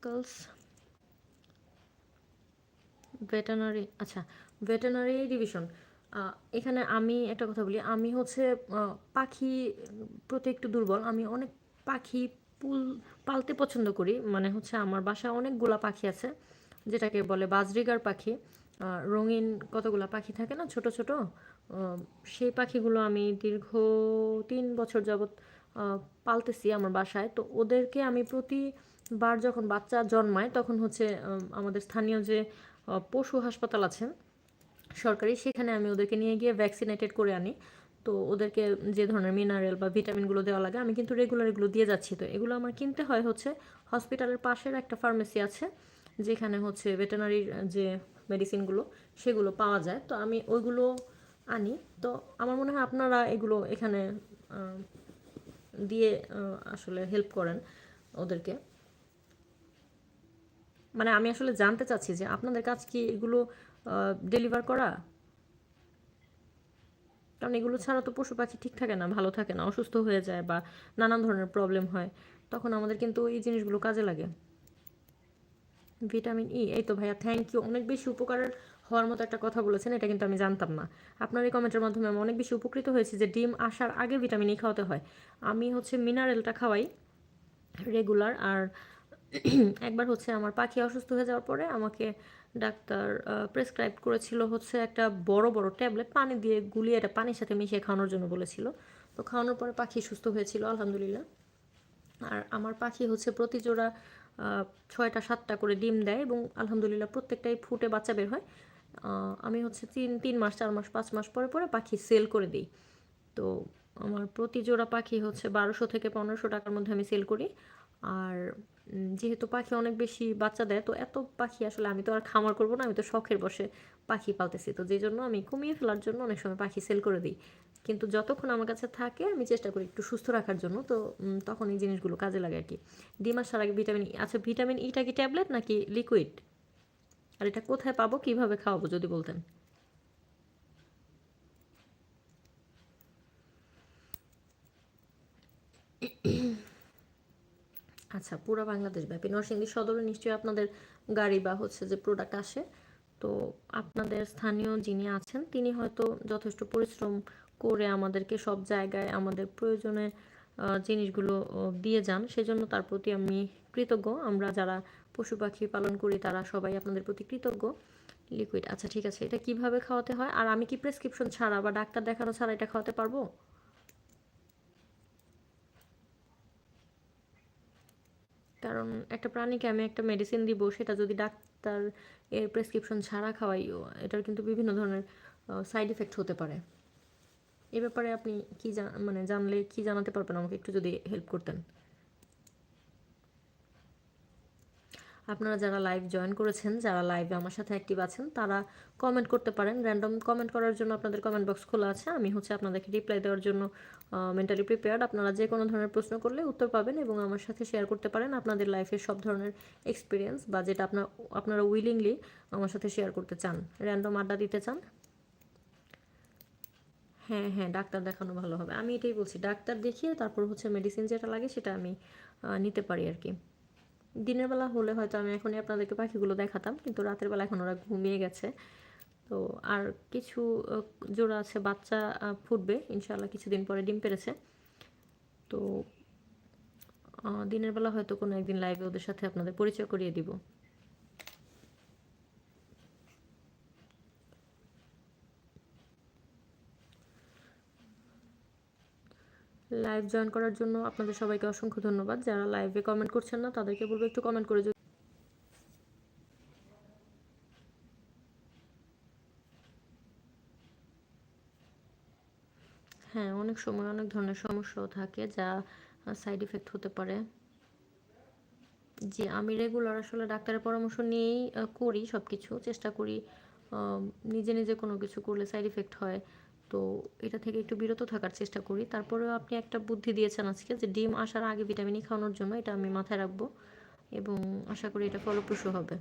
Pharmaceuticals veterinary, আচ্ছা veterinary division. এখানে আমি একটা কথা বলি, আমি হচ্ছে পাখি প্রতি একটু দুর্বল। আমি অনেক পাখি পুল পালতে পছন্দ করি, মানে হচ্ছে আমার বাসায় অনেকগুলা পাখি আছে, যেটাকে বলে বাজরিগার পাখি। রঙিন কতগুলা পাখি থাকে না, ছোট ছোট, সেই পাখিগুলো আমি দীর্ঘ 3 বছর যাবৎ পালতেছি আমার বাসায়। তো ওদেরকে আমি প্রতিবার যখন বাচ্চা জন্মায় তখন হচ্ছে আমাদের স্থানীয় যে পশু হাসপাতাল আছে সরকারি, সেখানে আমি ওদেরকে নিয়ে গিয়ে ভ্যাকসিনেটেড করে আনি। তো ওদেরকে যে ধরনের মিনারেল বা ভিটামিনগুলো দেওয়া লাগে আমি কিন্তু রেগুলার এগুলো দিয়ে যাচ্ছি। তো এগুলো আমার কিনতে হয় হচ্ছে হসপিটালের পাশের একটা ফার্মেসি আছে, যেখানে হচ্ছে ভেটেনারির যে মেডিসিনগুলো সেগুলো পাওয়া যায়। তো আমি ওইগুলো আনি। তো আমার মনে হয় আপনারা এগুলো এখানে দিয়ে আসলে হেল্প করেন ওদেরকে। মানে আমি আসলে জানতে চাচ্ছি যে আপনাদের কাজ কি এগুলো ডেলিভার করা? কারণ এগুলো ছাড়া তো পশু পাখি ঠিক থাকে না, ভালো থাকে না, অসুস্থ হয়ে যায় বা নানান ধরনের প্রবলেম হয়, তখন আমাদের কিন্তু এই জিনিসগুলো কাজে লাগে। ভিটামিন ই, এই তো ভাইয়া, থ্যাংক ইউ, অনেক বেশি উপকারের হওয়ার মতো একটা কথা বলেছেন, এটা কিন্তু আমি জানতাম না। আপনার এই কমেন্টের মাধ্যমে আমি অনেক বেশি উপকৃত হয়েছি যে ডিম আসার আগে ভিটামিন ই খাওয়াতে হয়। আমি হচ্ছে মিনারেলটা খাওয়াই রেগুলার। আর একবার হচ্ছে আমার পাখি অসুস্থ হয়ে যাওয়ার পরে আমাকে ডাক্তার প্রেসক্রাইব করেছিল হচ্ছে একটা বড় বড় ট্যাবলেট পানি দিয়ে গুলিয়ে এটা পানির সাথে মিশিয়ে খাওয়ানোর জন্য বলেছিল। তো খাওয়ানোর পরে পাখি সুস্থ হয়েছিল আলহামদুলিল্লাহ। আর আমার পাখি হচ্ছে প্রতি জোড়া 6টা 7টা করে ডিম দেয় এবং আলহামদুলিল্লাহ প্রত্যেকটাই ফুটে বাচ্চা বের হয়। আমি হচ্ছে 3 মাস 4 মাস 5 মাস পরে পরে পাখি সেল করে দিই। তো আমার প্রতি জোড়া পাখি হচ্ছে 1200 থেকে 1500 টাকার মধ্যে আমি সেল করি। আর যেহেতু পাখি অনেক বেশি বাচ্চা দেয়, তো এত পাখি আসলে আমি তো আর খামার করবো না, আমি তো শখের বসে পাখি পালতেছি, তো যেই জন্য আমি কমিয়ে ফেলার জন্য অনেক সময় পাখি সেল করে দিই। কিন্তু যতক্ষণ আমার কাছে থাকে আমি চেষ্টা করি একটু সুস্থ রাখার জন্য। তো তখন এই জিনিসগুলো কাজে লাগে আর কি। ডিম আসার আগে ভিটামিন ই, আচ্ছা ভিটামিন ইটা কি ট্যাবলেট নাকি লিকুইড? আর এটা কোথায় পাবো, কিভাবে খাওয়াবো যদি বলতেন। আচ্ছা, পুরো বাংলাদেশ ব্যাপী নরসিংদী সদরে নিশ্চয়ই আপনাদের গাড়ি বা হচ্ছে যে প্রোডাক্ট আসে। তো আপনাদের স্থানীয় যিনি আছেন তিনি হয়তো যথেষ্ট পরিশ্রম করে আমাদেরকে সব জায়গায় আমাদের প্রয়োজনে জিনিসগুলো দিয়ে যান, সেজন্য তার প্রতি আমি কৃতজ্ঞ। আমরা যারা পশু পাখি পালন করি তারা সবাই আপনাদের প্রতি কৃতজ্ঞ। লিকুইড, আচ্ছা ঠিক আছে, এটা কিভাবে খাওয়াতে হয়? আর আমি কি প্রেসক্রিপশন ছাড়া বা ডাক্তার দেখানো ছাড়া এটা খাওয়াতে পারবো? কারণ একটা প্রাণীকে আমি একটা মেডিসিন দিব, সেটা যদি ডাক্তার এর প্রেসক্রিপশন ছাড়া খাওয়াইও, এটার কিন্তু বিভিন্ন ধরনের সাইড এফেক্ট হতে পারে। এ ব্যাপারে আপনি কি মানে জানলে কি জানাতে পারবেন আমাকে, একটু যদি হেল্প করতেন। আপনারা যারা লাইভ জয়েন করেছেন, যারা লাইভে আমার সাথে অ্যাক্টিভ আছেন, তারা কমেন্ট করতে পারেন। র্যান্ডম কমেন্ট করার জন্য আপনাদের কমেন্ট বক্স খোলা আছে, আমি হচ্ছে আপনাদেরকে রিপ্লাই দেওয়ার জন্য মেন্টালি প্রিপেয়ার্ড। আপনারা যে কোনো ধরনের প্রশ্ন করলে উত্তর পাবেন এবং আমার সাথে শেয়ার করতে পারেন আপনাদের লাইফের সব ধরনের এক্সপিরিয়েন্স বা যেটা আপনারা উইলিংলি আমার সাথে শেয়ার করতে চান, র্যান্ডম আড্ডা দিতে চান। হ্যাঁ হ্যাঁ, ডাক্তার দেখানো ভালো হবে, আমি এটাই বলছি, ডাক্তার দেখিয়ে তারপর হচ্ছে মেডিসিন যেটা লাগে সেটা আমি নিতে পারি আর কি। দিনের বেলা হলে হয়তো আমি এখনই আপনাদেরকে পাখিগুলো দেখাতাম, কিন্তু রাতের বেলা এখন ওরা ঘুমিয়ে গেছে। তো আর কিছু জোড়া আছে, বাচ্চা ফুটবে ইনশাআল্লাহ কিছুদিন পরে, ডিম পেড়েছে। তো দিনের বেলা হয়তো কোনো একদিন লাইভে ওদের সাথে আপনাদের পরিচয় করিয়ে দিব। লাইভ জয়েন করার জন্য আপনাদের সবাইকে অসংখ্য ধন্যবাদ। যারা লাইভে কমেন্ট করছেন না তাদেরকে বলবো একটু কমেন্ট করে। হ্যাঁ, অনেক সময় অনেক ধরনের সমস্যাও থাকে যা সাইড ইফেক্ট হতে পারে। জি, আমি রেগুলার আসলে ডাক্তারের পরামর্শ নিয়েই করি সব কিছু, চেষ্টা করি নিজে নিজে কোনো কিছু করলে সাইড ইফেক্ট হয়, তো এটা থেকে একটু বিরত থাকার চেষ্টা করি। তারপরেও আপনি একটা বুদ্ধি দিয়েছেন আজকে যে ডিম আসার আগে ভিটামিন ই খাওয়ানোর জন্য, এটা আমি মাথায় রাখবো এবং আশা করি এটা ফলপ্রসূ হবে।